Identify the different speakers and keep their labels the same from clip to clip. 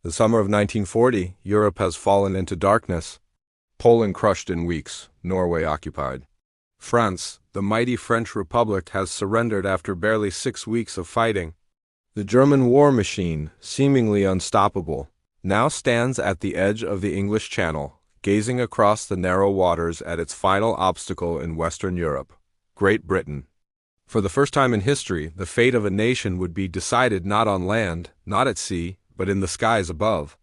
Speaker 1: The summer of 1940, Europe has fallen into darkness. Poland crushed in weeks, Norway occupied. France, the mighty French Republic, has surrendered after barely 6 weeks of fighting. The German war machine, seemingly unstoppable, now stands at the edge of the English Channel, gazing across the narrow waters at its final obstacle in Western Europe, Great Britain. For the first time in history, the fate of a nation would be decided not on land, not at sea, but in the skies above.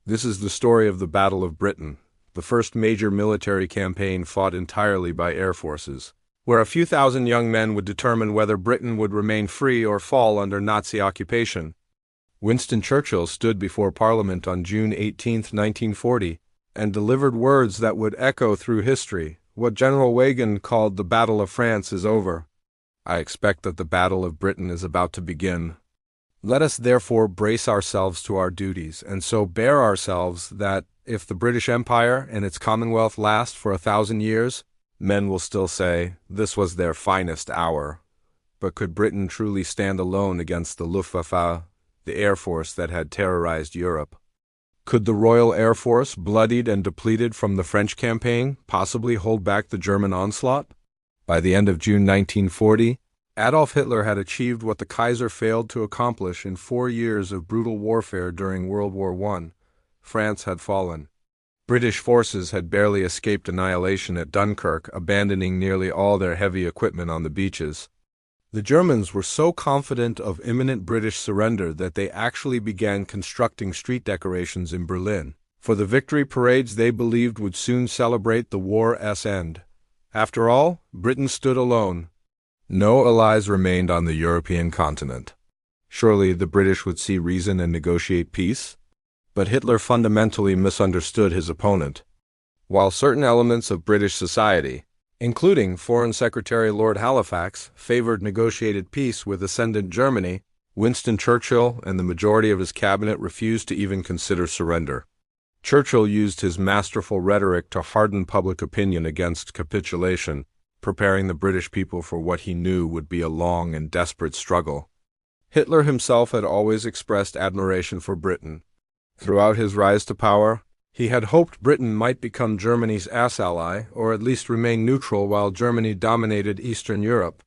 Speaker 1: This is the story of the Battle of Britain, the first major military campaign fought entirely by air forces, where a few thousand young men would determine whether Britain would remain free or fall under Nazi occupation. Winston Churchill stood before Parliament on June 18, 1940, and delivered words that would echo through history. What General Reagan called the Battle of France is over. I expect that the Battle of Britain is about to begin. Let us therefore brace ourselves to our duties, and so bear ourselves that, if the British Empire and its Commonwealth last for 1,000 years, men will still say, this was their finest hour. But could Britain truly stand alone against the Luftwaffe, the air force that had terrorized Europe? Could the Royal Air Force, bloodied and depleted from the French campaign, possibly hold back the German onslaught? By the end of June 1940, Adolf Hitler had achieved what the Kaiser failed to accomplish in 4 years of brutal warfare during World War I. France had fallen. British forces had barely escaped annihilation at Dunkirk, abandoning nearly all their heavy equipment on the beaches. The Germans were so confident of imminent British surrender that they actually began constructing street decorations in Berlin for the victory parades they believed would soon celebrate the war's end. After all, Britain stood alone. No allies remained on the European continent. Surely the British would see reason and negotiate peace? But Hitler fundamentally misunderstood his opponent. While certain elements of British society, including Foreign Secretary Lord Halifax, favored negotiated peace with ascendant Germany, Winston Churchill and the majority of his cabinet refused to even consider surrender. Churchill used his masterful rhetoric to harden public opinion against capitulation, preparing the British people for what he knew would be a long and desperate struggle. Hitler himself had always expressed admiration for Britain. Throughout his rise to power, he had hoped Britain might become Germany's ass ally, or at least remain neutral while Germany dominated Eastern Europe.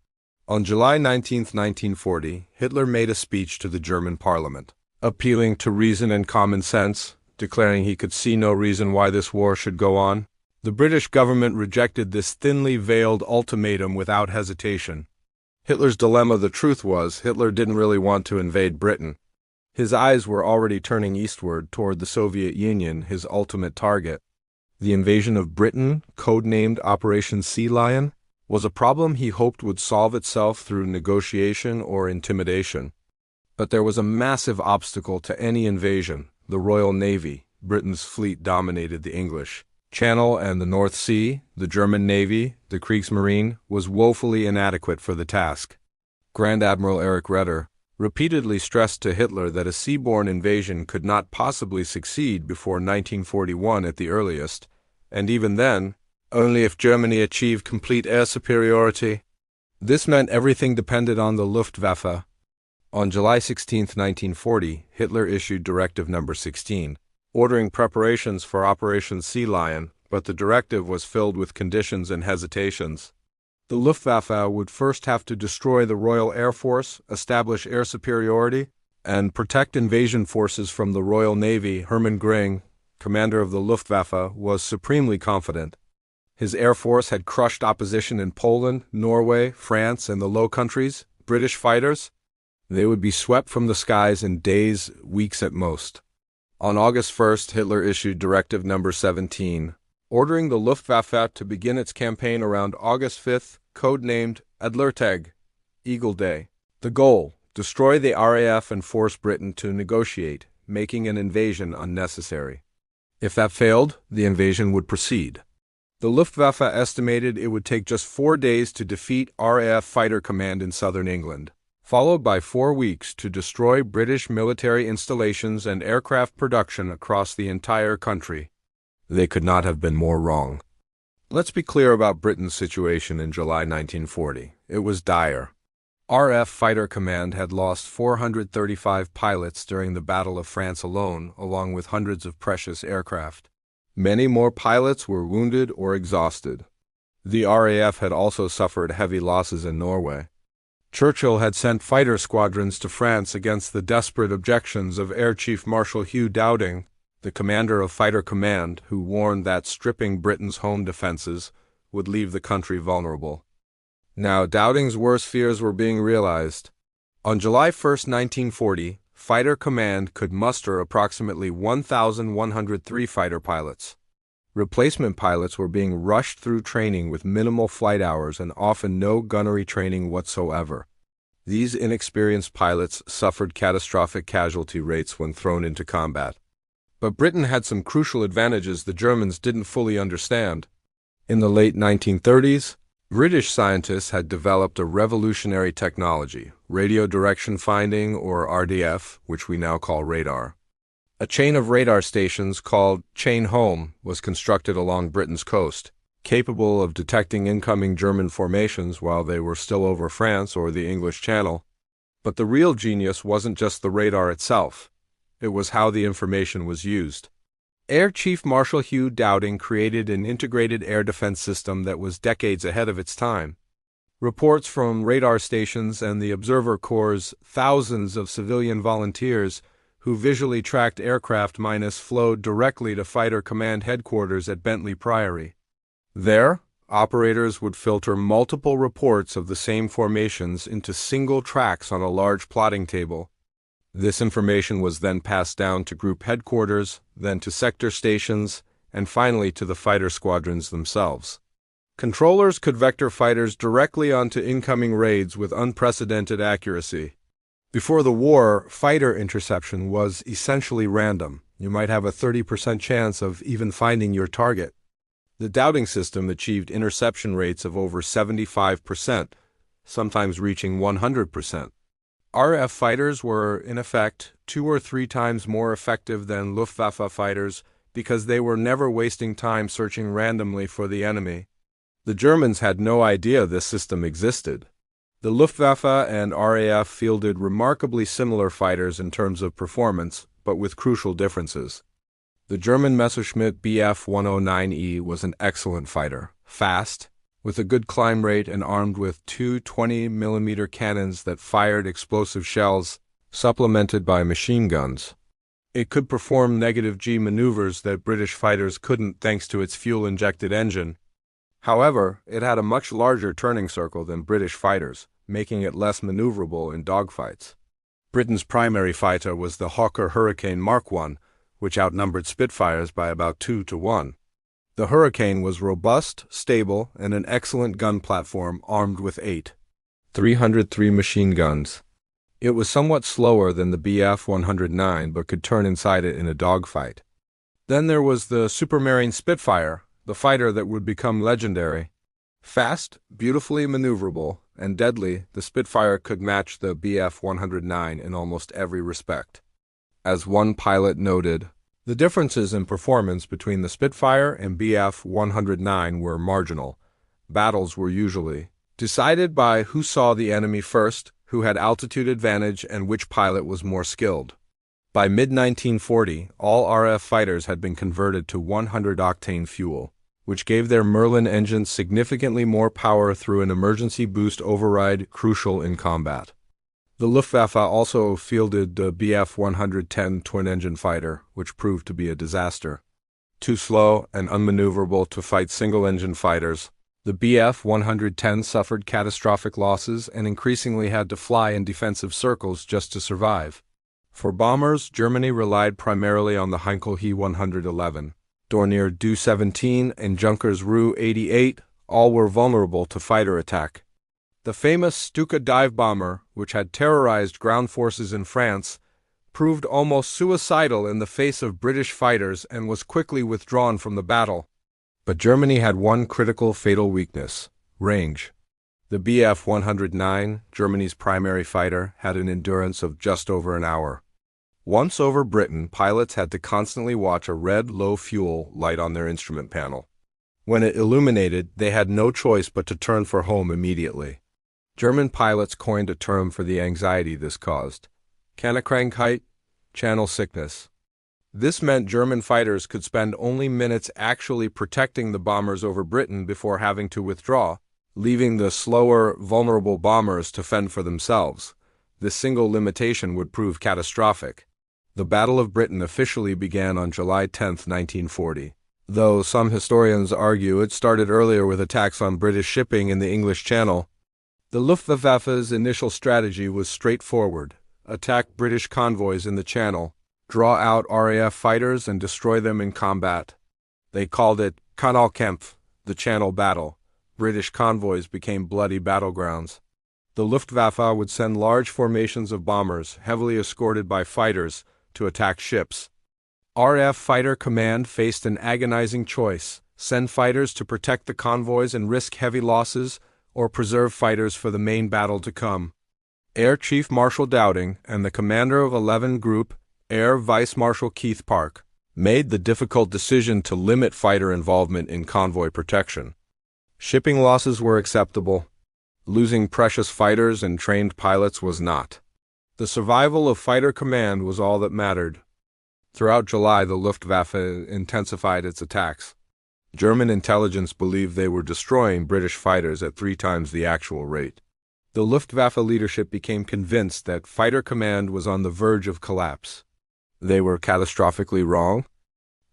Speaker 1: On July 19, 1940, Hitler made a speech to the German parliament, appealing to reason and common sense, declaring he could see no reason why this war should go on. The British government rejected this thinly veiled ultimatum without hesitation. Hitler's dilemma, the truth was, Hitler didn't really want to invade Britain. His eyes were already turning eastward toward the Soviet Union, his ultimate target. The invasion of Britain, codenamed Operation Sea Lion, was a problem he hoped would solve itself through negotiation or intimidation. But there was a massive obstacle to any invasion: the Royal Navy. Britain's fleet dominated the English Channel and the North Sea. The German Navy, the Kriegsmarine, was woefully inadequate for the task. Grand Admiral Erich Raeder repeatedly stressed to Hitler that a seaborne invasion could not possibly succeed before 1941 at the earliest, and even then, only if Germany achieved complete air superiority. This meant everything depended on the Luftwaffe. On July 16, 1940, Hitler issued Directive No. 16, ordering preparations for Operation Sea Lion, but the directive was filled with conditions and hesitations. The Luftwaffe would first have to destroy the Royal Air Force, establish air superiority, and protect invasion forces from the Royal Navy. Hermann Göring, commander of the Luftwaffe, was supremely confident. His air force had crushed opposition in Poland, Norway, France, and the Low Countries. British fighters? They would be swept from the skies in days, weeks at most. On August 1st, Hitler issued Directive No. 17, ordering the Luftwaffe to begin its campaign around August 5th, codenamed Adlertag, Eagle Day. The goal: destroy the RAF and force Britain to negotiate, making an invasion unnecessary. If that failed, the invasion would proceed. The Luftwaffe estimated it would take just 4 days to defeat RAF Fighter Command in southern England, followed by 4 weeks to destroy British military installations and aircraft production across the entire country. They could not have been more wrong. Let's be clear about Britain's situation in July 1940. It was dire. RAF Fighter Command had lost 435 pilots during the Battle of France alone, along with hundreds of precious aircraft. Many more pilots were wounded or exhausted. The RAF had also suffered heavy losses in Norway. Churchill had sent fighter squadrons to France against the desperate objections of Air Chief Marshal Hugh Dowding, the commander of Fighter Command, who warned that stripping Britain's home defenses would leave the country vulnerable. Now, Dowding's worst fears were being realized. On July 1, 1940, Fighter Command could muster approximately 1,103 fighter pilots. Replacement pilots were being rushed through training with minimal flight hours and often no gunnery training whatsoever. These inexperienced pilots suffered catastrophic casualty rates when thrown into combat. But Britain had some crucial advantages the Germans didn't fully understand. In the late 1930s, British scientists had developed a revolutionary technology, radio direction finding, or RDF, which we now call radar. A chain of radar stations called Chain Home was constructed along Britain's coast, capable of detecting incoming German formations while they were still over France or the English Channel. But the real genius wasn't just the radar itself. It was how the information was used. Air Chief Marshal Hugh Dowding created an integrated air defense system that was decades ahead of its time. Reports from radar stations and the Observer Corps' thousands of civilian volunteers who visually tracked aircraft flowed directly to Fighter Command headquarters at Bentley Priory. There, operators would filter multiple reports of the same formations into single tracks on a large plotting table. This information was then passed down to group headquarters, then to sector stations, and finally to the fighter squadrons themselves. Controllers could vector fighters directly onto incoming raids with unprecedented accuracy. Before the war, fighter interception was essentially random. You might have a 30% chance of even finding your target. The Dowding system achieved interception rates of over 75%, sometimes reaching 100%. RAF fighters were, in effect, 2 or 3 times more effective than Luftwaffe fighters because they were never wasting time searching randomly for the enemy. The Germans had no idea this system existed. The Luftwaffe and RAF fielded remarkably similar fighters in terms of performance, but with crucial differences. The German Messerschmitt Bf 109E was an excellent fighter, fast, with a good climb rate and armed with 2 20mm cannons that fired explosive shells, supplemented by machine guns. It could perform negative-G maneuvers that British fighters couldn't thanks to its fuel-injected engine. However, it had a much larger turning circle than British fighters, making it less maneuverable in dogfights. Britain's primary fighter was the Hawker Hurricane Mark I, which outnumbered Spitfires by about 2 to 1. The Hurricane was robust, stable, and an excellent gun platform armed with 303 machine guns. It was somewhat slower than the Bf 109 but could turn inside it in a dogfight. Then there was the Supermarine Spitfire, the fighter that would become legendary. Fast, beautifully maneuverable, and deadly, the Spitfire could match the Bf 109 in almost every respect. As one pilot noted, the differences in performance between the Spitfire and Bf 109 were marginal. Battles were usually decided by who saw the enemy first, who had altitude advantage, and which pilot was more skilled. By mid-1940, all RAF fighters had been converted to 100-octane fuel, which gave their Merlin engines significantly more power through an emergency boost override crucial in combat. The Luftwaffe also fielded the Bf 110 twin-engine fighter, which proved to be a disaster. Too slow and unmaneuverable to fight single-engine fighters, the Bf 110 suffered catastrophic losses and increasingly had to fly in defensive circles just to survive. For bombers, Germany relied primarily on the Heinkel He 111. Dornier Do-17 and Junkers Ru-88 all were vulnerable to fighter attack. The famous Stuka dive bomber, which had terrorized ground forces in France, proved almost suicidal in the face of British fighters and was quickly withdrawn from the battle. But Germany had one critical fatal weakness: range. The Bf 109, Germany's primary fighter, had an endurance of just over an hour. Once over Britain, pilots had to constantly watch a red low-fuel light on their instrument panel. When it illuminated, they had no choice but to turn for home immediately. German pilots coined a term for the anxiety this caused: Kannkrankheit, channel sickness. This meant German fighters could spend only minutes actually protecting the bombers over Britain before having to withdraw, leaving the slower, vulnerable bombers to fend for themselves. This single limitation would prove catastrophic. The Battle of Britain officially began on July 10, 1940. Though some historians argue it started earlier with attacks on British shipping in the English Channel, the Luftwaffe's initial strategy was straightforward: attack British convoys in the Channel, draw out RAF fighters, and destroy them in combat. They called it Kanalkampf, the Channel Battle. British convoys became bloody battlegrounds. The Luftwaffe would send large formations of bombers, heavily escorted by fighters, to attack ships. RAF Fighter Command faced an agonizing choice: send fighters to protect the convoys and risk heavy losses, or preserve fighters for the main battle to come. Air Chief Marshal Dowding and the commander of 11 Group, Air Vice Marshal Keith Park, made the difficult decision to limit fighter involvement in convoy protection. Shipping losses were acceptable. Losing precious fighters and trained pilots was not. The survival of Fighter Command was all that mattered. Throughout July, the Luftwaffe intensified its attacks. German intelligence believed they were destroying British fighters at 3 times the actual rate. The Luftwaffe leadership became convinced that Fighter Command was on the verge of collapse. They were catastrophically wrong.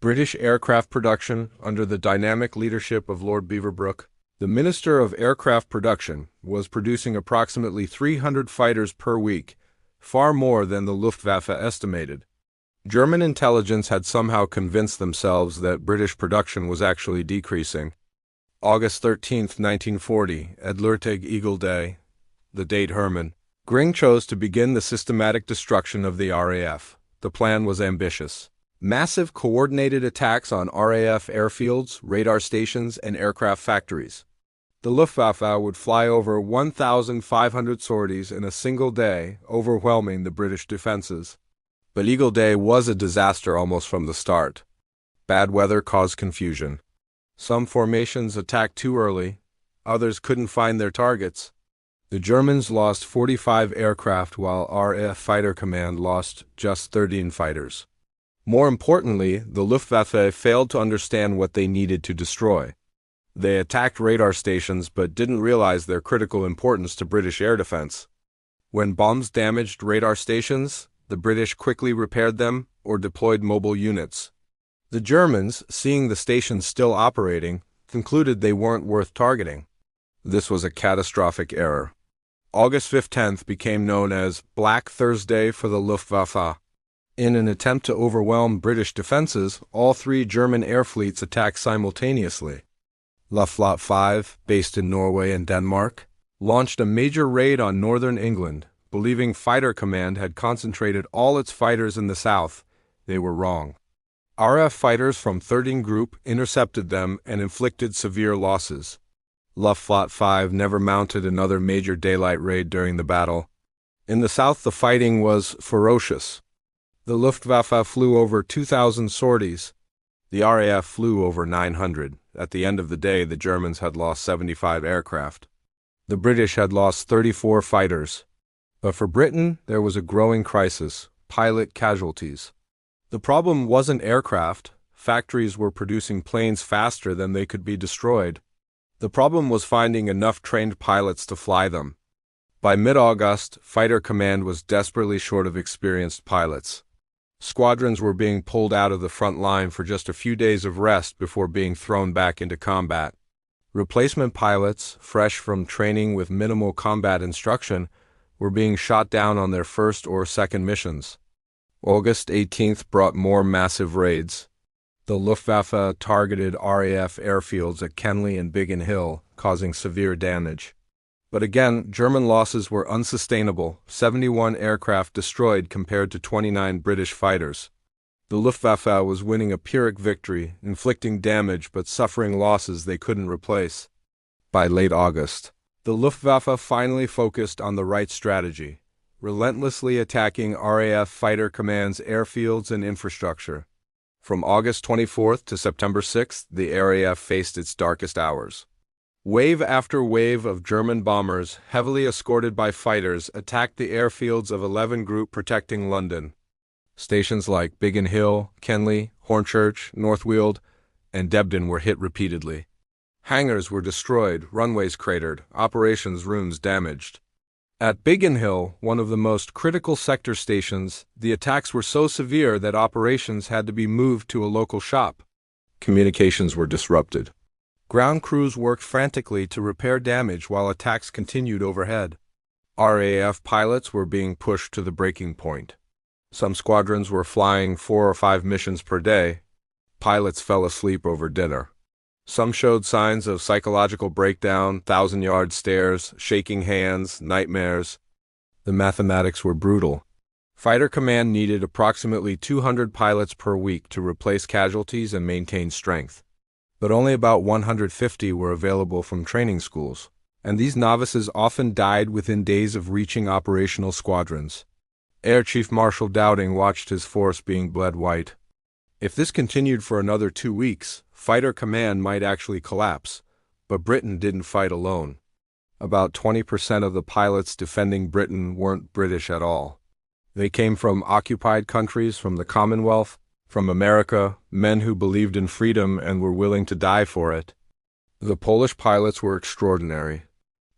Speaker 1: British aircraft production, under the dynamic leadership of Lord Beaverbrook, the Minister of Aircraft Production, was producing approximately 300 fighters per week, far more than the Luftwaffe estimated. German intelligence had somehow convinced themselves that British production was actually decreasing. August 13, 1940, Adlertag Eagle Day, the date Hermann Göring chose to begin the systematic destruction of the RAF. The plan was ambitious. Massive coordinated attacks on RAF airfields, radar stations, and aircraft factories. The Luftwaffe would fly over 1,500 sorties in a single day, overwhelming the British defenses. But Eagle Day was a disaster almost from the start. Bad weather caused confusion. Some formations attacked too early, others couldn't find their targets. The Germans lost 45 aircraft while RAF Fighter Command lost just 13 fighters. More importantly, the Luftwaffe failed to understand what they needed to destroy. They attacked radar stations but didn't realize their critical importance to British air defense. When bombs damaged radar stations, the British quickly repaired them or deployed mobile units. The Germans, seeing the stations still operating, concluded they weren't worth targeting. This was a catastrophic error. August 15th became known as Black Thursday for the Luftwaffe. In an attempt to overwhelm British defenses, all 3 German air fleets attacked simultaneously. Luftwaffe 5, based in Norway and Denmark, launched a major raid on northern England. Believing Fighter Command had concentrated all its fighters in the south, they were wrong. RAF fighters from 13 Group intercepted them and inflicted severe losses. Luftwaffe 5 never mounted another major daylight raid during the battle. In the south, the fighting was ferocious. The Luftwaffe flew over 2,000 sorties. The RAF flew over 900. At the end of the day, the Germans had lost 75 aircraft. The British had lost 34 fighters. But for Britain, there was a growing crisis: pilot casualties. The problem wasn't aircraft. Factories were producing planes faster than they could be destroyed. The problem was finding enough trained pilots to fly them. By mid-August, Fighter Command was desperately short of experienced pilots. Squadrons were being pulled out of the front line for just a few days of rest before being thrown back into combat. Replacement pilots, fresh from training with minimal combat instruction, were being shot down on their first or second missions. August 18th brought more massive raids. The Luftwaffe targeted RAF airfields at Kenley and Biggin Hill, causing severe damage. But again, German losses were unsustainable: 71 aircraft destroyed compared to 29 British fighters. The Luftwaffe was winning a Pyrrhic victory, inflicting damage but suffering losses they couldn't replace. By late August, the Luftwaffe finally focused on the right strategy, relentlessly attacking RAF Fighter Command's airfields and infrastructure. From August 24th to September 6th, the RAF faced its darkest hours. Wave after wave of German bombers, heavily escorted by fighters, attacked the airfields of 11 Group protecting London. Stations like Biggin Hill, Kenley, Hornchurch, Northweald, and Debden were hit repeatedly. Hangars were destroyed, runways cratered, operations rooms damaged. At Biggin Hill, one of the most critical sector stations, the attacks were so severe that operations had to be moved to a local shop. Communications were disrupted. Ground crews worked frantically to repair damage while attacks continued overhead. RAF pilots were being pushed to the breaking point. Some squadrons were flying 4 or 5 missions per day. Pilots fell asleep over dinner. Some showed signs of psychological breakdown, 1,000-yard stares, shaking hands, nightmares. The mathematics were brutal. Fighter Command needed approximately 200 pilots per week to replace casualties and maintain strength. But only about 150 were available from training schools, and these novices often died within days of reaching operational squadrons. Air Chief Marshal Dowding watched his force being bled white. If this continued for another 2 weeks, Fighter Command might actually collapse, but Britain didn't fight alone. About 20% of the pilots defending Britain weren't British at all. They came from occupied countries, from the Commonwealth, from America, men who believed in freedom and were willing to die for it. The Polish pilots were extraordinary.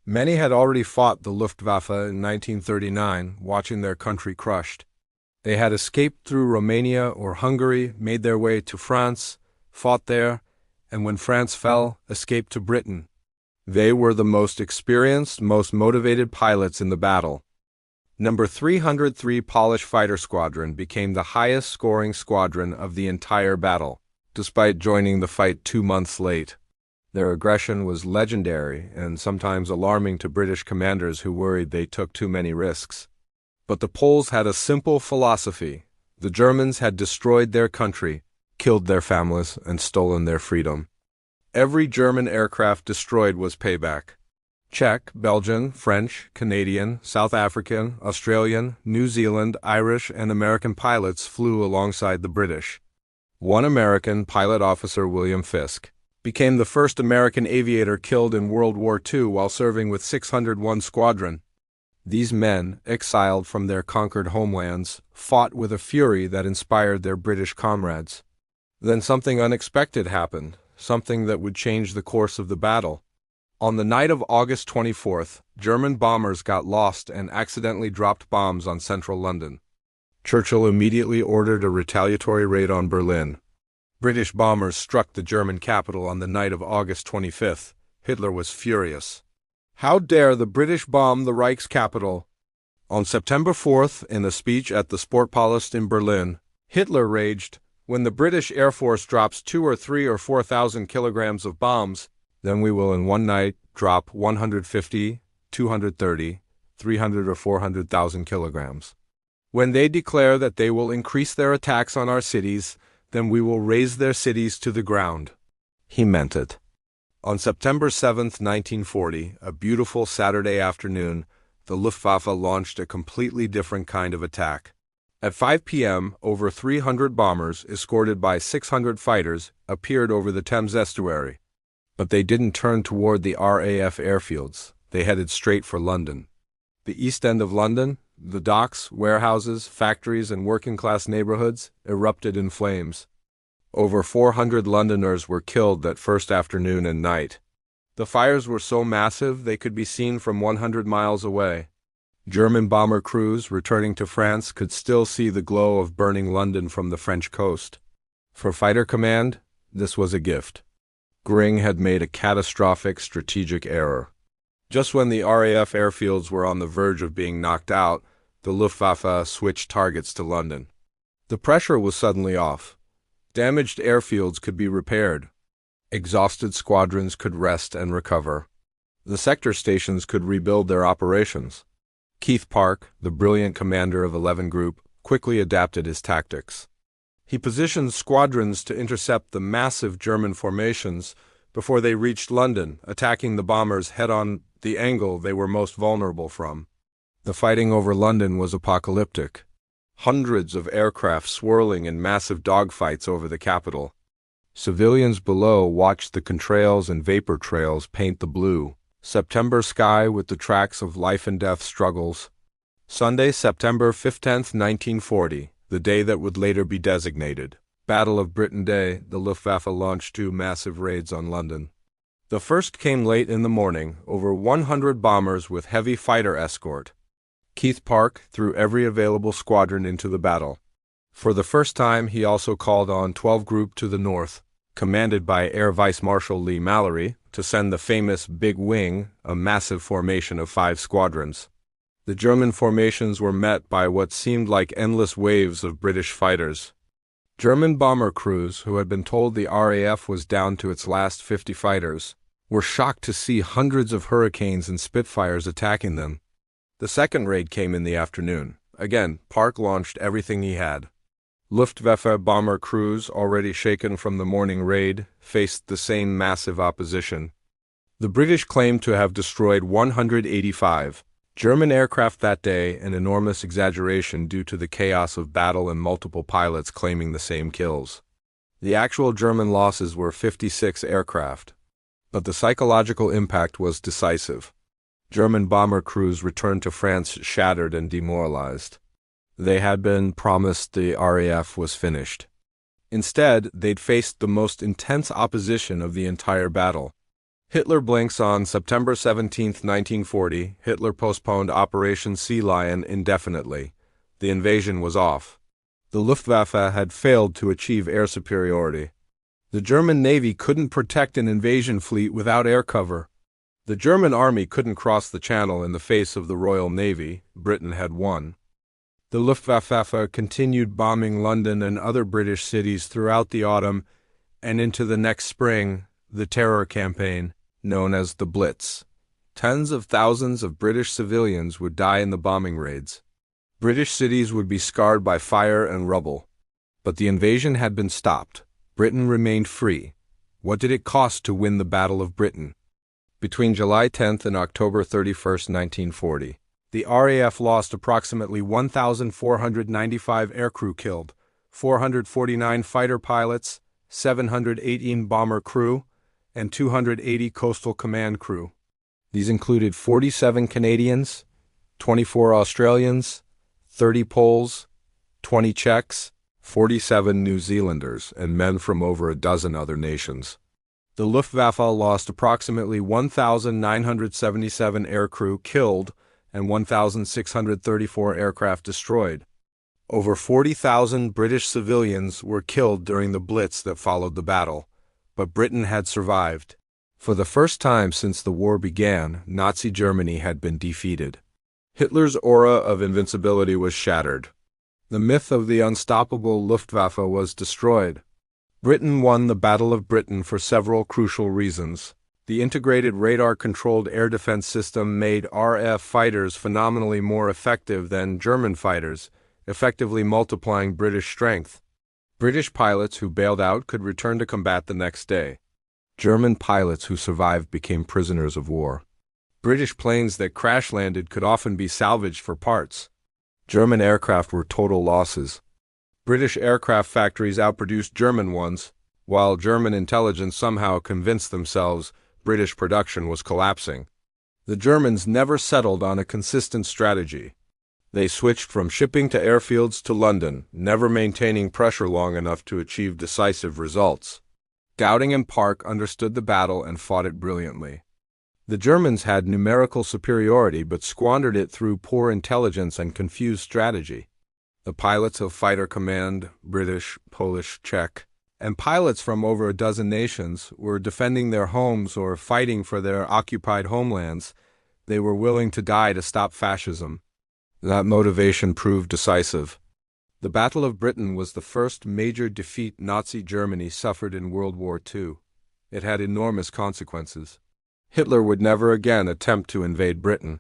Speaker 1: Many had already fought the Luftwaffe in 1939, watching their country crushed. They had escaped through Romania or Hungary, made their way to France, fought there, and when France fell, escaped to Britain. They were the most experienced, most motivated pilots in the battle. Number 303 Polish Fighter Squadron became the highest-scoring squadron of the entire battle, despite joining the fight 2 months late. Their aggression was legendary and sometimes alarming to British commanders who worried they took too many risks. But the Poles had a simple philosophy. The Germans had destroyed their country, killed their families, and stolen their freedom. Every German aircraft destroyed was payback. Czech, Belgian, French, Canadian, South African, Australian, New Zealand, Irish, and American pilots flew alongside the British. One American, pilot officer William Fisk, became the first American aviator killed in World War II while serving with 601 Squadron. These men, exiled from their conquered homelands, fought with a fury that inspired their British comrades. Then something unexpected happened, something that would change the course of the battle. On the night of August 24th, German bombers got lost and accidentally dropped bombs on central London. Churchill immediately ordered a retaliatory raid on Berlin. British bombers struck the German capital on the night of August 25th. Hitler was furious. How dare the British bomb the Reich's capital? On September 4th, in a speech at the Sportpalast in Berlin, Hitler raged, "When the British Air Force drops 2 or 3 or 4,000 kilograms of bombs, then we will in one night drop 150, 230, 300 or 400,000 kilograms. When they declare that they will increase their attacks on our cities, then we will raise their cities to the ground." He meant it. On September 7, 1940, a beautiful Saturday afternoon, the Luftwaffe launched a completely different kind of attack. At 5 p.m., over 300 bombers, escorted by 600 fighters, appeared over the Thames estuary. But they didn't turn toward the RAF airfields. They headed straight for London. The East End of London, the docks, warehouses, factories, and working-class neighborhoods erupted in flames. Over 400 Londoners were killed that first afternoon and night. The fires were so massive they could be seen from 100 miles away. German bomber crews returning to France could still see the glow of burning London from the French coast. For Fighter Command, this was a gift. Göring had made a catastrophic strategic error. Just when the RAF airfields were on the verge of being knocked out, the Luftwaffe switched targets to London. The pressure was suddenly off. Damaged airfields could be repaired. Exhausted squadrons could rest and recover. The sector stations could rebuild their operations. Keith Park, the brilliant commander of 11 Group, quickly adapted his tactics. He positioned squadrons to intercept the massive German formations before they reached London, attacking the bombers head-on the angle they were most vulnerable from. The fighting over London was apocalyptic. Hundreds of aircraft swirling in massive dogfights over the capital. Civilians below watched the contrails and vapor trails paint the blue September sky with the tracks of life and death struggles. Sunday, September 15, 1940, the day that would later be designated Battle of Britain Day, the Luftwaffe launched 2 massive raids on London. The first came late in the morning, over 100 bombers with heavy fighter escort. Keith Park threw every available squadron into the battle. For the first time, he also called on 12 Group to the north, commanded by Air Vice Marshal Lee Mallory, to send the famous Big Wing, a massive formation of 5 squadrons. The German formations were met by what seemed like endless waves of British fighters. German bomber crews, who had been told the RAF was down to its last 50 fighters, were shocked to see hundreds of Hurricanes and Spitfires attacking them. The second raid came in the afternoon. Again, Park launched everything he had. Luftwaffe bomber crews, already shaken from the morning raid, faced the same massive opposition. The British claimed to have destroyed 185 German aircraft that day, an enormous exaggeration due to the chaos of battle and multiple pilots claiming the same kills. The actual German losses were 56 aircraft. But the psychological impact was decisive. German bomber crews returned to France shattered and demoralized. They had been promised the RAF was finished. Instead, they'd faced the most intense opposition of the entire battle. Hitler blinks on September 17, 1940. Hitler postponed Operation Sea Lion indefinitely. The invasion was off. The Luftwaffe had failed to achieve air superiority. The German Navy couldn't protect an invasion fleet without air cover. The German Army couldn't cross the Channel in the face of the Royal Navy. Britain had won. The Luftwaffe continued bombing London and other British cities throughout the autumn and into the next spring, the terror campaign, known as the Blitz. Tens of thousands of British civilians would die in the bombing raids. British cities would be scarred by fire and rubble. But the invasion had been stopped. Britain remained free. What did it cost to win the Battle of Britain? Between July 10 and October 31, 1940, the RAF lost approximately 1,495 aircrew killed, 449 fighter pilots, 718 bomber crew, and 280 coastal command crew. These included 47 Canadians, 24 Australians, 30 Poles, 20 Czechs, 47 New Zealanders, and men from over a dozen other nations. The Luftwaffe lost approximately 1,977 aircrew killed and 1,634 aircraft destroyed. Over 40,000 British civilians were killed during the Blitz that followed the battle, but Britain had survived. For the first time since the war began, Nazi Germany had been defeated. Hitler's aura of invincibility was shattered. The myth of the unstoppable Luftwaffe was destroyed. Britain won the Battle of Britain for several crucial reasons. The integrated radar-controlled air defense system made RAF fighters phenomenally more effective than German fighters, effectively multiplying British strength. British pilots who bailed out could return to combat the next day. German pilots who survived became prisoners of war. British planes that crash-landed could often be salvaged for parts. German aircraft were total losses. British aircraft factories outproduced German ones, while German intelligence somehow convinced themselves British production was collapsing. The Germans never settled on a consistent strategy. They switched from shipping to airfields to London, never maintaining pressure long enough to achieve decisive results. Dowding and Park understood the battle and fought it brilliantly. The Germans had numerical superiority but squandered it through poor intelligence and confused strategy. The pilots of Fighter Command, British, Polish, Czech, and pilots from over a dozen nations were defending their homes or fighting for their occupied homelands. They were willing to die to stop fascism. That motivation proved decisive. The Battle of Britain was the first major defeat Nazi Germany suffered in World War II. It had enormous consequences. Hitler would never again attempt to invade Britain.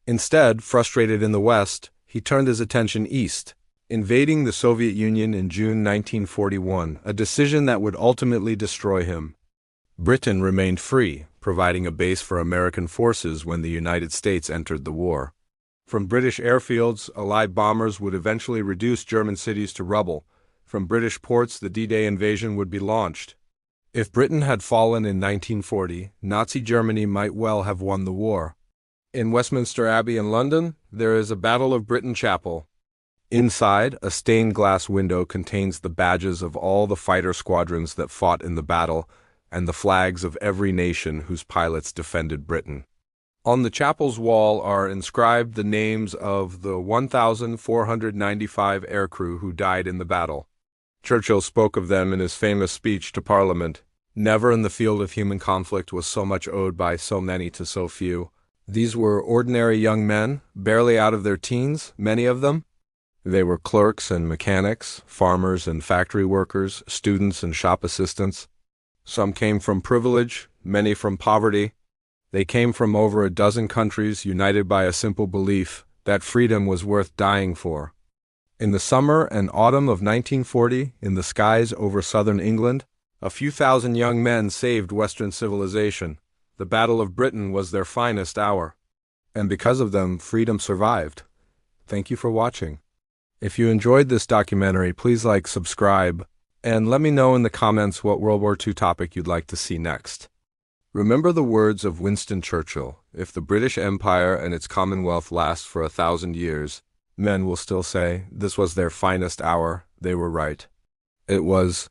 Speaker 1: Instead, frustrated in the West, he turned his attention east, invading the Soviet Union in June 1941, a decision that would ultimately destroy him. Britain remained free, providing a base for American forces when the United States entered the war. From British airfields, Allied bombers would eventually reduce German cities to rubble. From British ports, the D-Day invasion would be launched. If Britain had fallen in 1940, Nazi Germany might well have won the war. In Westminster Abbey in London, there is a Battle of Britain chapel. Inside, a stained glass window contains the badges of all the fighter squadrons that fought in the battle and the flags of every nation whose pilots defended Britain. On the chapel's wall are inscribed the names of the 1,495 aircrew who died in the battle. Churchill spoke of them in his famous speech to Parliament. Never in the field of human conflict was so much owed by so many to so few. These were ordinary young men, barely out of their teens, many of them. They were clerks and mechanics, farmers and factory workers, students and shop assistants. Some came from privilege, many from poverty. They came from over a dozen countries united by a simple belief that freedom was worth dying for. In the summer and autumn of 1940, in the skies over southern England, a few thousand young men saved Western civilization. The Battle of Britain was their finest hour. And because of them, freedom survived. Thank you for watching. If you enjoyed this documentary, please like, subscribe, and let me know in the comments what World War II topic you'd like to see next. Remember the words of Winston Churchill: if the British Empire and its Commonwealth last for 1,000 years, men will still say, this was their finest hour, they were right. It was.